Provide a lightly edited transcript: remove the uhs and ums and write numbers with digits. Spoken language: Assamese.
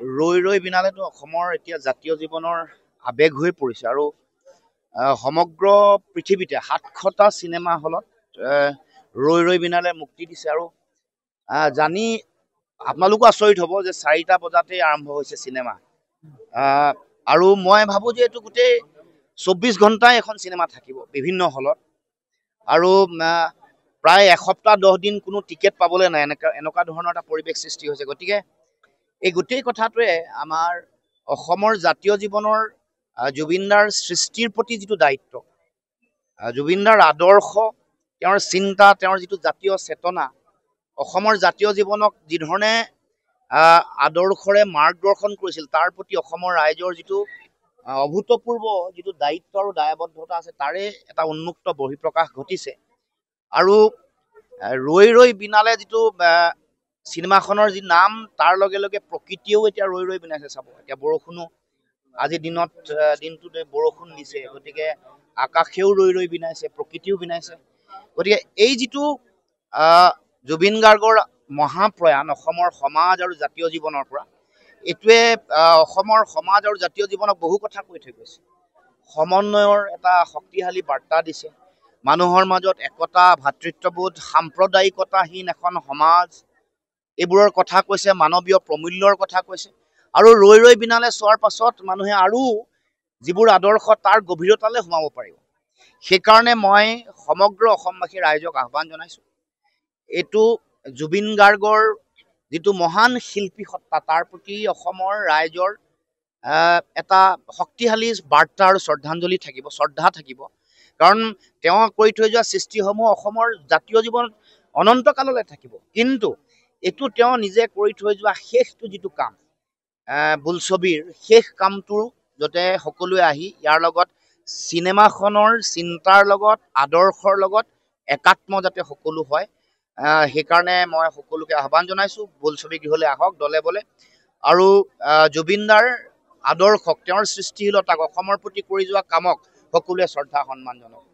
ৰৈ ৰৈ বিনালেতো অসমৰ এতিয়া জাতীয় জীৱনৰ আৱেগ হৈ পৰিছে আৰু সমগ্ৰ পৃথিৱীতে ৭০০টা চিনেমা হলত ৰৈ ৰৈ বিনালে মুক্তি দিছে আৰু জানি আপোনালোকো আচৰিত হ'ব যে ৪টা বজাতেই আৰম্ভ হৈছে চিনেমা আৰু মই ভাবোঁ যে এইটো গোটেই ২৪ ঘণ্টাই এখন চিনেমা থাকিব বিভিন্ন হলত আৰু প্ৰায় এসপ্তাহ ১০ দিন কোনো টিকেট পাবলৈ নাই এনেকুৱা ধৰণৰ এটা পৰিৱেশ সৃষ্টি হৈছে। গতিকে এই গোটেই কথাটোৱে আমাৰ অসমৰ জাতীয় জীৱনৰ জুবিনদাৰ সৃষ্টিৰ প্ৰতি যিটো দায়িত্ব, জুবিনদাৰ আদৰ্শ, তেওঁৰ চিন্তা, তেওঁৰ যিটো জাতীয় চেতনা, অসমৰ জাতীয় জীৱনক যিধৰণে আদৰ্শৰে মাৰ্গদৰ্শন কৰিছিল তাৰ প্ৰতি অসমৰ ৰাইজৰ যিটো অভূতপূৰ্ব যিটো দায়িত্ব আৰু দায়বদ্ধতা আছে তাৰে এটা উন্মুক্ত বহিঃপ্ৰকাশ ঘটিছে। আৰু ৰৈ ৰৈ বিনালে যিটো চিনেমাখনৰ যি নাম তাৰ লগে লগে প্ৰকৃতিয়েও এতিয়া ৰৈ ৰৈ বিনাইছে। চাব এতিয়া বৰষুণো আজি দিনটোতে বৰষুণ দিছে, গতিকে আকাশেও ৰৈ ৰৈ বিনাইছে, প্ৰকৃতিও বিনাইছে। গতিকে এই যিটো জুবিন গাৰ্গৰ মহাপ্ৰয়াণ অসমৰ সমাজ আৰু জাতীয় জীৱনৰ পৰা, এইটোৱে অসমৰ সমাজ আৰু জাতীয় জীৱনক বহু কথা কৈ থৈ গৈছে। সমন্বয়ৰ এটা শক্তিশালী বাৰ্তা দিছে, মানুহৰ মাজত একতা, ভাতৃত্ববোধ, সাম্প্ৰদায়িকতাহীন এখন সমাজ, এইবোৰৰ কথা কৈছে, মানৱীয় প্ৰমূল্যৰ কথা কৈছে। আৰু ৰৈ ৰৈ বিনালে চোৱাৰ পাছত মানুহে আৰু যিবোৰ আদৰ্শ তাৰ গভীৰতালৈ সোমাব পাৰিব। সেইকাৰণে মই সমগ্ৰ অসমবাসী ৰাইজক আহ্বান জনাইছোঁ, এইটো জুবিন গাৰ্গৰ যিটো মহান শিল্পী সত্তা তাৰ প্ৰতি অসমৰ ৰাইজৰ এটা শক্তিশালী বাৰ্তা আৰু শ্ৰদ্ধাঞ্জলি থাকিব, শ্ৰদ্ধা থাকিব। কাৰণ তেওঁ কৰি থৈ যোৱা সৃষ্টিসমূহ অসমৰ জাতীয় জীৱনত অনন্তকাললৈ থাকিব। কিন্তু এইটো তেওঁ নিজে কৰি থৈ যোৱা শেষটো যিটো কাম, বোলছবিৰ শেষ কামটো যাতে সকলোৱে আহি ইয়াৰ লগত চিনেমাখনৰ চিন্তাৰ লগত, আদৰ্শৰ লগত একাত্ম যাতে সকলো হয়, সেইকাৰণে মই সকলোকে আহ্বান জনাইছোঁ, বোলছবি গৃহলৈ আহক দলে বলে আৰু জুবিনদাৰ আদৰ্শক, তেওঁৰ সৃষ্টিশীলতাক, অসমৰ প্ৰতি কৰি যোৱা কামক সকলোৱে শ্ৰদ্ধা সন্মান জনাওক।